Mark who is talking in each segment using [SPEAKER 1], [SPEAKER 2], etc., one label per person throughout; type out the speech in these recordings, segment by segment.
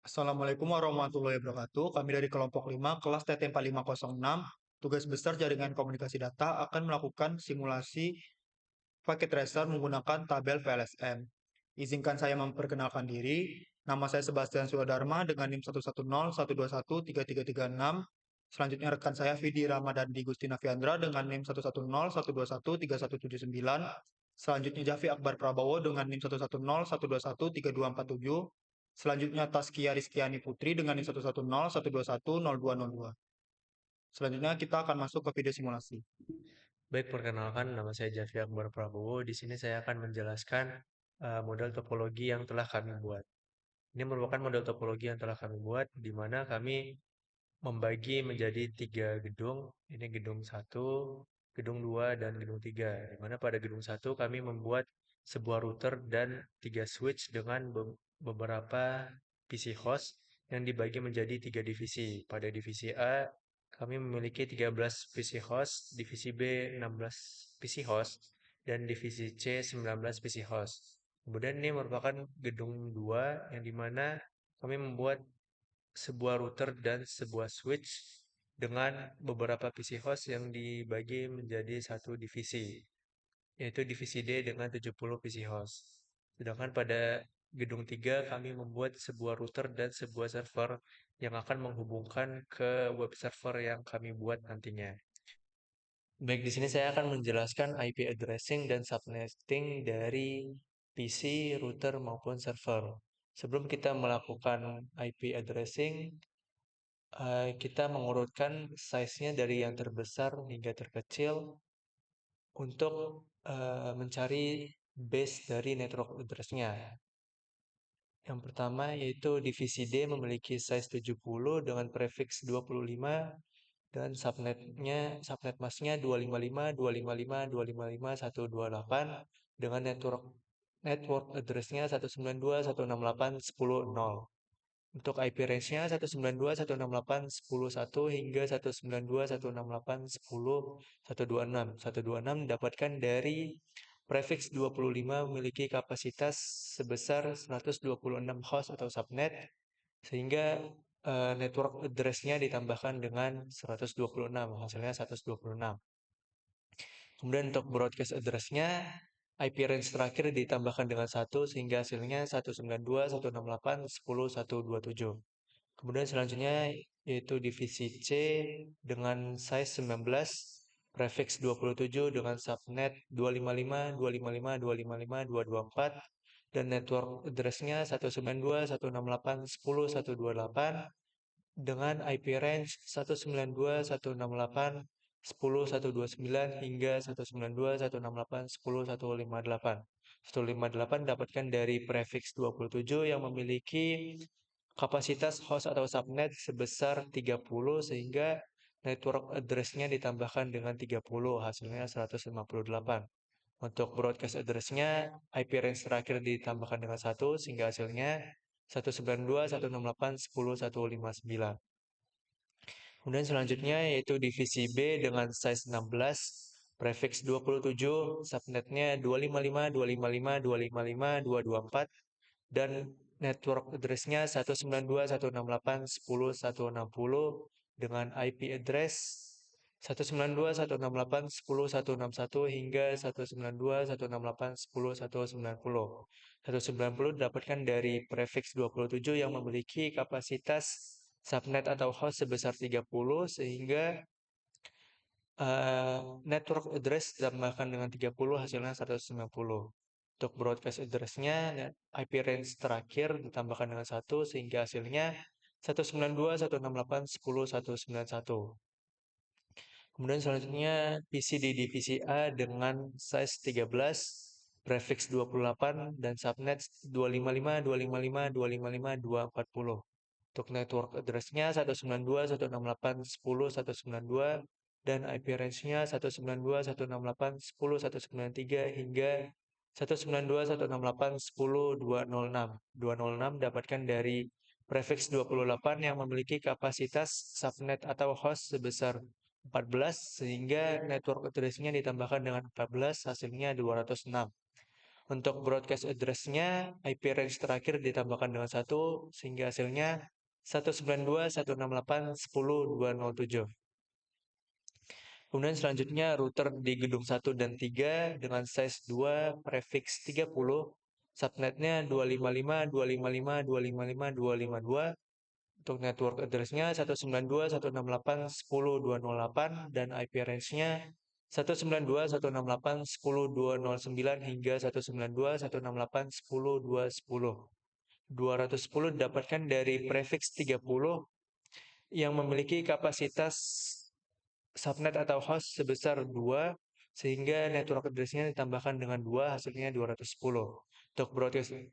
[SPEAKER 1] Assalamualaikum warahmatullahi wabarakatuh. Kami dari kelompok 5, kelas TT4506, tugas besar jaringan komunikasi data akan melakukan simulasi paket tracer menggunakan tabel VLSM. Izinkan saya memperkenalkan diri. Nama saya Sebastian Sudarma dengan NIM 11012133336. Selanjutnya rekan saya Vidi Ramadhani Gustina Fiandra dengan NIM 11012131179. Selanjutnya Jafi Akbar Prabowo dengan NIM 11012132247. Selanjutnya Taskia Rizkiani Putri dengan NIM 11012102202. Selanjutnya kita akan masuk ke video simulasi.
[SPEAKER 2] Baik, perkenalkan nama saya Jafi Akbar Prabowo. Di sini saya akan menjelaskan model topologi yang telah kami buat. Ini merupakan model topologi yang telah kami buat, di mana kami membagi menjadi tiga gedung. Ini gedung satu, gedung 2, dan gedung 3. Di mana pada gedung satu kami membuat sebuah router dan tiga switch dengan beberapa PC host yang dibagi menjadi tiga divisi. Pada divisi A, kami memiliki 13 PC host, divisi B 16 PC host, dan divisi C 19 PC host. Kemudian ini merupakan gedung 2 yang dimana kami membuat sebuah router dan sebuah switch dengan beberapa PC host yang dibagi menjadi satu divisi, yaitu divisi D dengan 70 PC host. Sedangkan pada gedung 3 kami membuat sebuah router dan sebuah server yang akan menghubungkan ke web server yang kami buat nantinya. Baik, di sini saya akan menjelaskan IP addressing dan subnetting dari PC, router maupun server. Sebelum kita melakukan IP addressing, kita mengurutkan size-nya dari yang terbesar hingga terkecil untuk mencari base dari network address-nya. Yang pertama yaitu divisi D memiliki size 70 dengan prefix 25 dan subnet masknya 255.255.255.128 dengan network address-nya 192.168.10.0. Untuk IP range-nya 192.168.10.1 hingga 192.168.10.126. 126 didapatkan dari prefix 25 memiliki kapasitas sebesar 126 host atau subnet, sehingga network address-nya ditambahkan dengan 126, hasilnya 126. Kemudian untuk broadcast address-nya, IP range terakhir ditambahkan dengan 1 sehingga hasilnya 192.168.10.127. Kemudian selanjutnya yaitu divisi C dengan size 19, prefix 27 dengan subnet 255.255.255.224 dan network address-nya 192.168.10.128 dengan IP range 192.168.10.129 hingga 192.168.10.158. 158 dapatkan dari prefix 27 yang memiliki kapasitas host atau subnet sebesar 30 sehingga network address-nya ditambahkan dengan 30, hasilnya 158. Untuk broadcast address-nya, IP range terakhir ditambahkan dengan 1 sehingga hasilnya 192.168.10.159. Kemudian selanjutnya yaitu divisi B dengan size 16, prefix 27, subnetnya 255.255.255.224 dan network address-nya 192.168.10.160 dengan IP address 192.168.10.161 hingga 192.168.10.190. 190 didapatkan dari prefix 27 yang memiliki kapasitas subnet atau host sebesar 30 sehingga network address ditambahkan dengan 30 hasilnya 190. Untuk broadcast address-nya IP range terakhir ditambahkan dengan 1 sehingga hasilnya 192.168.10.191. Kemudian selanjutnya PC di divisi A dengan size 13, prefix 28 dan subnet 255.255.255.240. Untuk network address-nya 192.168.10.192 dan IP range-nya 192.168.10.193 hingga 192.168.10.206. 206 dapatkan dari prefix 28 yang memiliki kapasitas subnet atau host sebesar 14 sehingga network address-nya ditambahkan dengan 14 hasilnya 206. Untuk broadcast address-nya, IP range terakhir ditambahkan dengan 1, sehingga hasilnya 192.168.10.207. Kemudian selanjutnya router di gedung 1 dan 3 dengan size 2 prefix 30, subnetnya 255.255.255.252. Untuk network address-nya 192.168.10.208 dan IP range-nya 192.168.10.209 hingga 192.168.10.210. 210 didapatkan dari prefix 30 yang memiliki kapasitas subnet atau host sebesar 2, sehingga network address-nya ditambahkan dengan 2, hasilnya 210. Untuk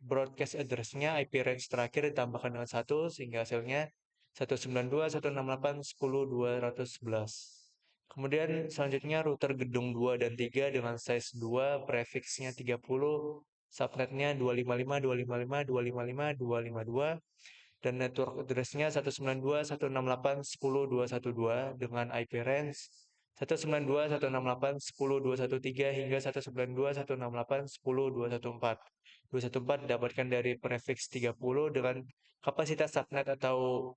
[SPEAKER 2] broadcast address-nya IP range terakhir ditambahkan dengan 1, sehingga hasilnya 192.168.10.211. Kemudian selanjutnya router gedung 2 dan 3 dengan size 2, prefix-nya 30, subnetnya 255.255.255.252, dan network address-nya 192.168.10.212 dengan IP range 192.168.10.213 hingga 192.168.10.214. 214 didapatkan dari prefix 30 dengan kapasitas subnet atau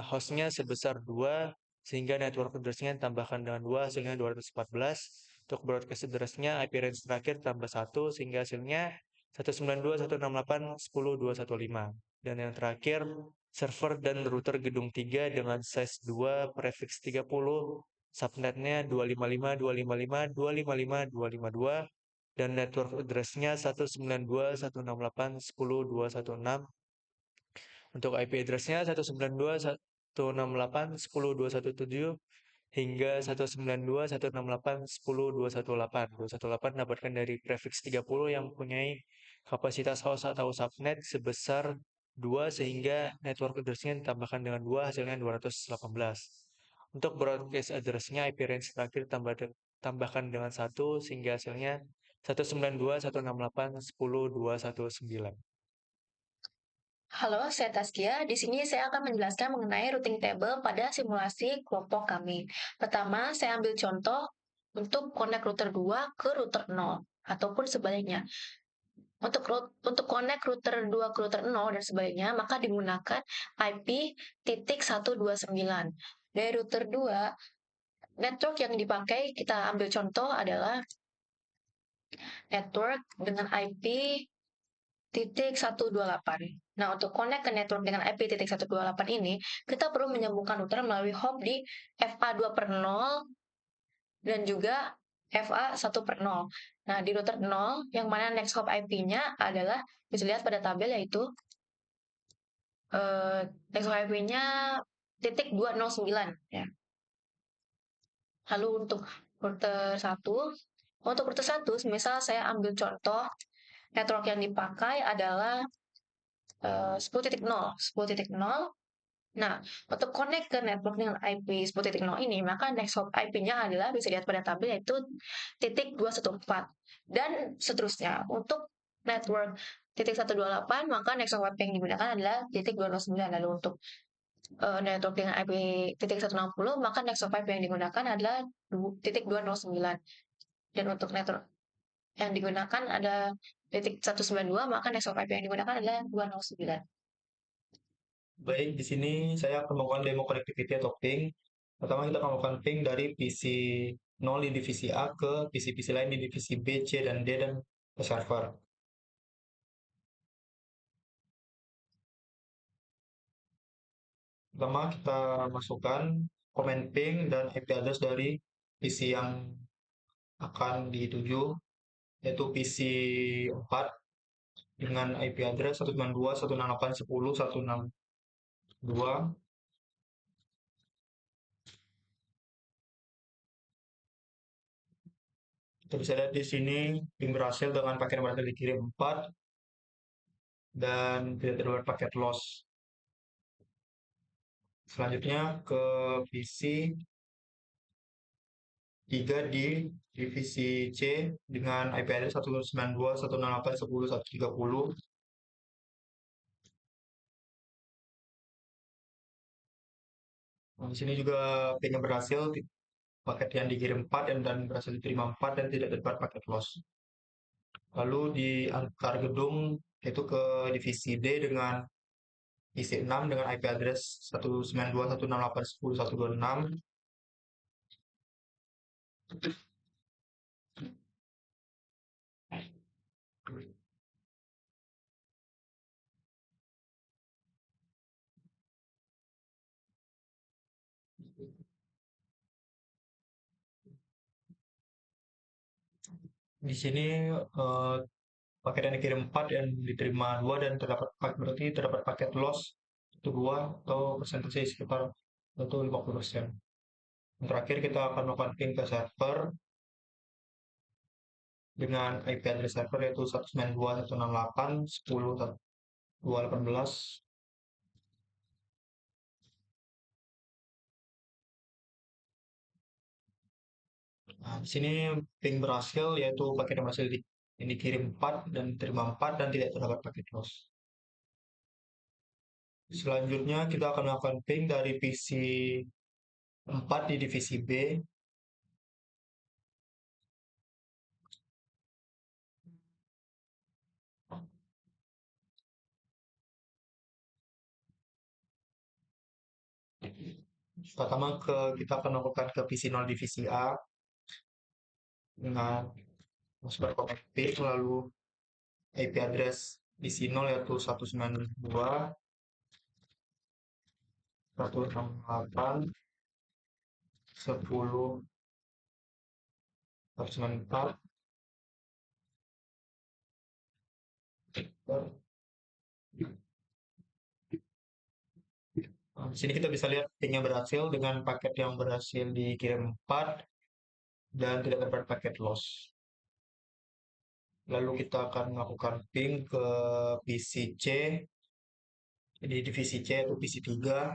[SPEAKER 2] hostnya sebesar 2, sehingga network address-nya ditambahkan dengan 2, hasilnya 214. Untuk broadcast address-nya IP range terakhir tambah 1, sehingga hasilnya 192.168.10.215. Dan yang terakhir, server dan router gedung 3 dengan size 2, prefix 30, subnetnya 255.255.255.252, dan network address-nya 192.168.10.216. Untuk IP address-nya 192.168.10.217 hingga 192.168.10.218. 218 dapatkan dari prefix 30 yang mempunyai kapasitas host atau subnet sebesar 2, sehingga network address-nya ditambahkan dengan 2, hasilnya 218. Untuk broadcast address-nya IP range terakhir tambahkan dengan 1, sehingga hasilnya 192.168.10.219.
[SPEAKER 3] Halo, saya Taskia. Di sini saya akan menjelaskan mengenai routing table pada simulasi kelompok kami. Pertama, saya ambil contoh untuk connect router 2 ke router 0, ataupun sebaliknya. Untuk connect router 2 ke router 0 dan sebaliknya, maka digunakan IP titik 129. Dari router 2, network yang dipakai kita ambil contoh adalah network dengan IP titik 128. Nah, untuk connect ke network dengan IP titik 128 ini, kita perlu menyambungkan router melalui hop di FA2 per 0 dan juga FA1 per 0. Nah, di router 0, yang mana next hop IP-nya adalah, bisa lihat pada tabel yaitu next hop IP-nya titik 209. Ya. Lalu untuk router 1, untuk router 1, misal saya ambil contoh, network yang dipakai adalah 10.0. 10.0. Nah, untuk connect ke network dengan IP 10.0 ini, maka next hop IP-nya adalah, bisa dilihat pada tabel, yaitu titik 214. Dan seterusnya, untuk network titik 128, maka next hop IP yang digunakan adalah titik 209. Lalu untuk network dengan IP titik 160, maka next hop IP yang digunakan adalah titik 209. Dan untuk network yang digunakan ada titik 192, maka next hop IP yang digunakan adalah 209.
[SPEAKER 1] Baik, di sini saya akan melakukan demo connectivity atau ping. Pertama kita akan melakukan ping dari PC 0 di divisi A ke PC-PC lain di divisi B, C, dan D, dan ke server. Pertama kita masukkan comment ping dan IP address dari PC yang akan dituju, yaitu PC 4 dengan IP address 192.168.10.162. Kita bisa lihat di sini ping berhasil dengan paket yang berhasil dikirim 4 dan tidak terdapat paket loss. Selanjutnya ke PC 3 di divisi C dengan IP address 192.168.10.130. Nah, di sini juga ping berhasil, paket yang dikirim 4 dan berhasil diterima 4 dan tidak terdapat paket loss. Lalu di antar gedung itu ke divisi D dengan isi 6 dengan IP address 192.168.10.126. Di sini paket yang dikirim 4 dan diterima 2 dan berarti terdapat paket loss itu 2 atau persentase sekitar itu 50%. Yang terakhir kita akan melakukan ping ke server dengan IP address server yaitu 192.168.10.218. Nah, di sini ping berhasil yaitu paket yang berhasil yang dikirim 4 dan diterima 4 dan tidak terdapat paket loss. Selanjutnya kita akan melakukan ping dari PC 4 di divisi B. Pertama kita akan melakukan ke PC 0 divisi A dengan masukkan komen ping lalu IP address PC 0 yaitu 192.168.10.194. Nah, di sini kita bisa lihat pingnya berhasil dengan paket yang berhasil dikirim 4 dan tidak terdapat paket loss. Lalu kita akan melakukan ping ke PC C di divisi C yaitu PC 3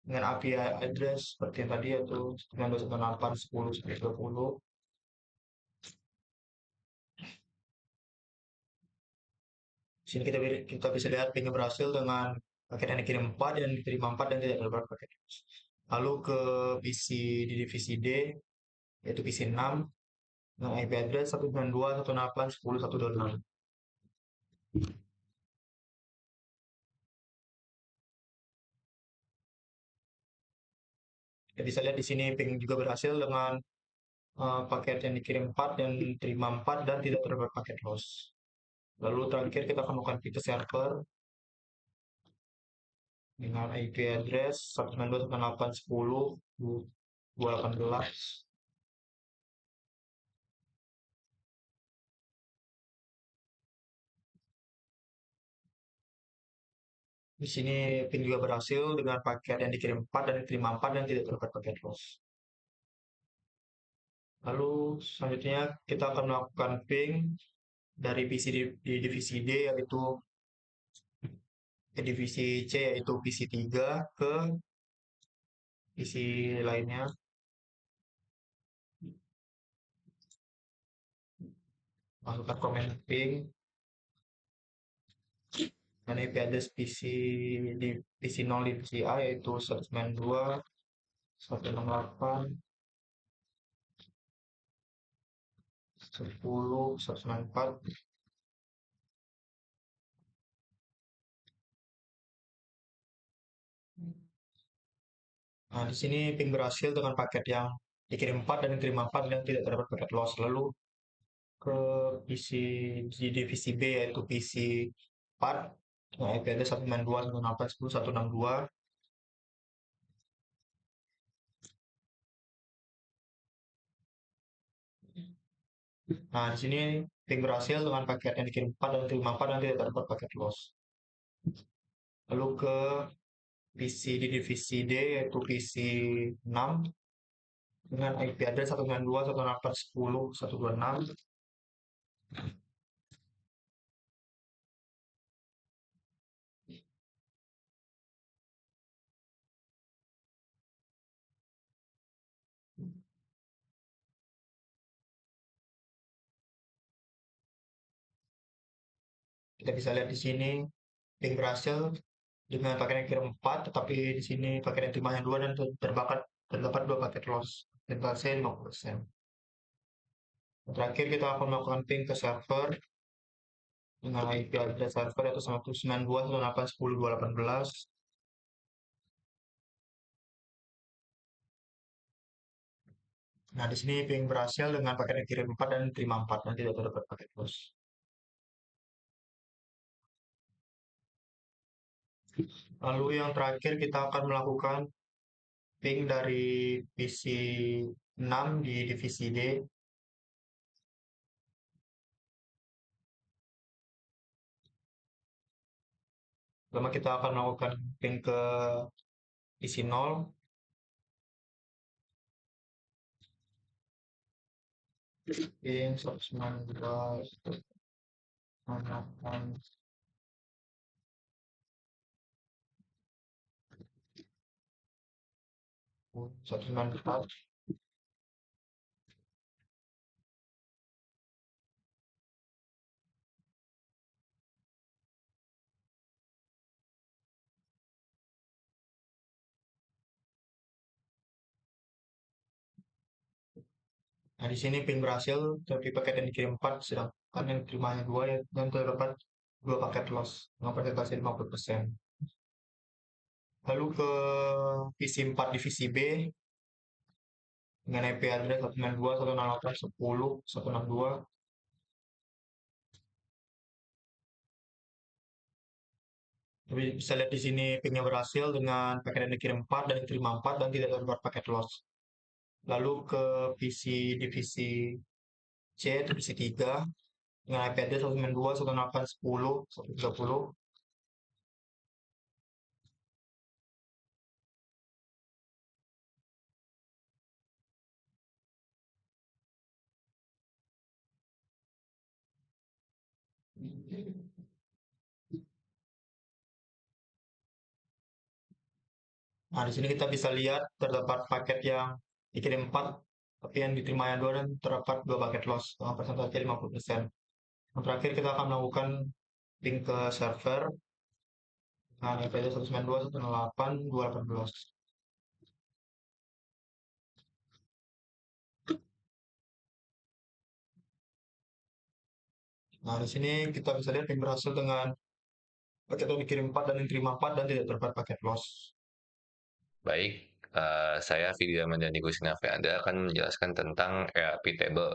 [SPEAKER 1] dengan API address seperti yang tadi yaitu 92.168.10.120. Di sini kita bisa lihat pingnya berhasil dengan paket yang dikirim 4 dan diterima 4 dan tidak terdapat paket loss. Lalu ke PC di divisi D yaitu PC 6 dengan IP address 192.168.10.126. Kita bisa lihat di sini ping juga berhasil dengan paket yang dikirim 4 dan diterima 4 dan tidak terdapat paket loss. Lalu terakhir kita akan melakukan ping ke server dengan IP address 192.168.10.218. Di sini ping juga berhasil dengan paket yang dikirim 4 dan diterima 4 dan tidak terdapat paket loss. Lalu selanjutnya kita akan melakukan ping dari PC di divisi D yaitu ke divisi C yaitu PC 3 ke PC lainnya. Masukkan komen ping dan IP address di PC 0 divisi A yaitu 192.168 10.194. Nah, di sini ping berhasil dengan paket yang dikirim 4 dan diterima 4 dan tidak terdapat paket loss. Lalu ke PC di divisi B yaitu PC 4 dengan IP address 192.168.10.162. Nah, di sini ping berhasil dengan paket yang dikirim 4 dan diterima 4 dan tidak terdapat paket loss. Lalu ke PC di divisi D yaitu PC 6 dengan IP address 192.168.10.126. Kita bisa lihat di sini ping berhasil dengan paket yang kirim 4, tetapi di sini paket yang terimanya 2 dan terdapat 2 paket loss. Persentase 50%. Terakhir kita akan melakukan ping ke server dengan IP address server yaitu 192.168.10.218. Nah, di sini ping berhasil dengan paket yang kirim 4 dan terima 4, nanti tidak terdapat paket loss. Lalu yang terakhir kita akan melakukan ping dari PC 6 di divisi D. Pertama kita akan melakukan ping ke PC 0. Ping 192, 194. Nah, di sini ping berhasil, tapi paket yang dikirim 4, sedangkan yang diterimanya 2 ya, dan terdapat 2 paket loss dengan persentase 50%. Lalu ke PC 4 divisi B dengan IP address 192.168.10.162. Tapi bisa lihat di sini pingnya berhasil dengan paket yang dikirim 4 dan diterima 4 dan tidak terdapat paket loss. Lalu ke PC divisi C, divisi 3 dengan IP address 192.168.10.130. Nah, di sini kita bisa lihat terdapat paket yang dikirim 4, tapi yang diterima yang 2 dan terdapat 2 paket loss dengan persentase 50%. Yang terakhir kita akan melakukan ping ke server. Nah, IP address 192.168.218. Nah, di sini kita bisa lihat ping berhasil dengan paket yang dikirim 4 dan yang diterima 4 dan tidak terdapat paket loss.
[SPEAKER 4] Baik, saya Vidya Mandani Kusnavenda akan menjelaskan tentang ERP table.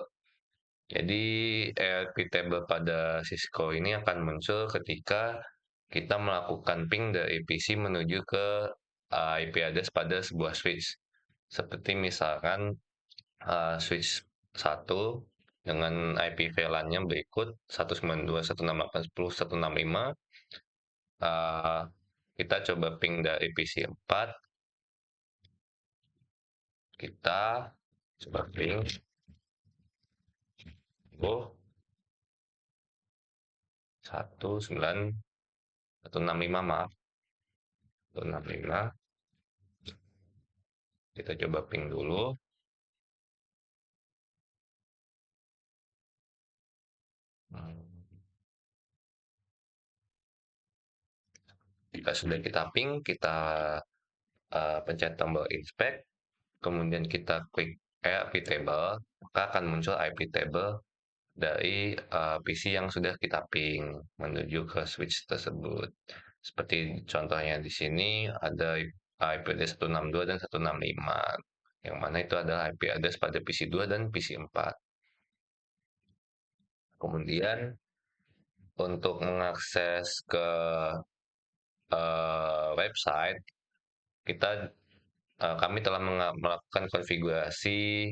[SPEAKER 4] Jadi ERP table pada Cisco ini akan muncul ketika kita melakukan ping dari PC menuju ke IP address pada sebuah switch. Seperti misalkan switch 1 dengan IP VLAN-nya berikut 192.168.10.165. Kita coba ping dari PC 4. Kita coba ping 19165, maaf, 165. Kita coba ping dulu. Jika sudah kita ping, kita pencet tombol inspect, kemudian kita klik IP table, maka akan muncul IP table dari PC yang sudah kita ping menuju ke switch tersebut. Seperti contohnya di sini ada IP address 162 dan 165, yang mana itu adalah IP address pada PC 2 dan PC 4. Kemudian untuk mengakses ke website, kami telah melakukan konfigurasi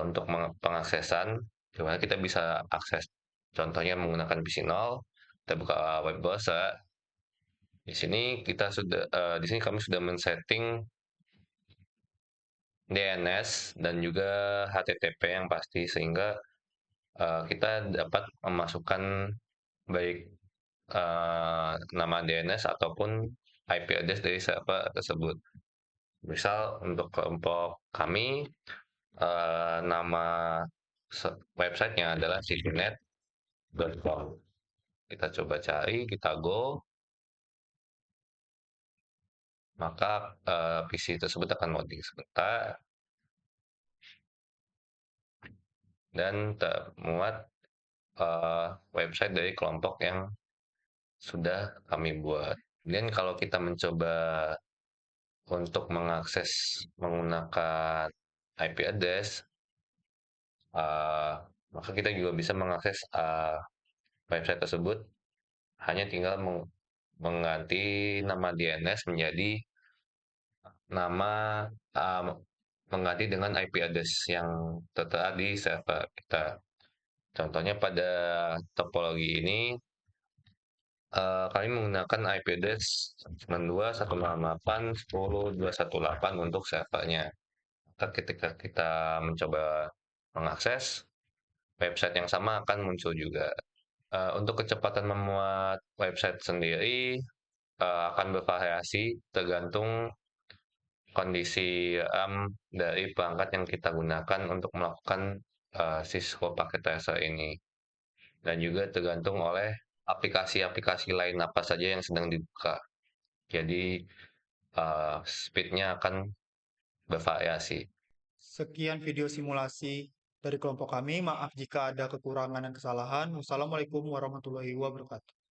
[SPEAKER 4] untuk pengaksesan, di mana kita bisa akses contohnya menggunakan PC 0, kita buka web browser. Di sini kami sudah men-setting DNS dan juga HTTP yang pasti, sehingga kita dapat memasukkan baik nama DNS ataupun IP address dari server tersebut. Misal untuk kelompok kami, nama websitenya adalah citynet.com. Kita coba cari, kita go, maka PC tersebut akan loading sebentar dan termuat website dari kelompok yang sudah kami buat. Dan kalau kita mencoba untuk mengakses menggunakan IP address, maka kita juga bisa mengakses website tersebut hanya tinggal mengganti nama DNS menjadi nama mengganti dengan IP address yang tertera di server kita. Contohnya pada topologi ini kami menggunakan IP address 92.168.10.218 untuk servernya. Ketika kita mencoba mengakses, website yang sama akan muncul juga. Untuk kecepatan memuat website sendiri akan bervariasi tergantung kondisi RAM dari perangkat yang kita gunakan untuk melakukan Cisco Packet Tracer ini. Dan juga tergantung oleh aplikasi-aplikasi lain apa saja yang sedang dibuka. Jadi speednya akan bervariasi.
[SPEAKER 1] Sekian video simulasi dari kelompok kami. Maaf jika ada kekurangan dan kesalahan. Wassalamualaikum warahmatullahi wabarakatuh.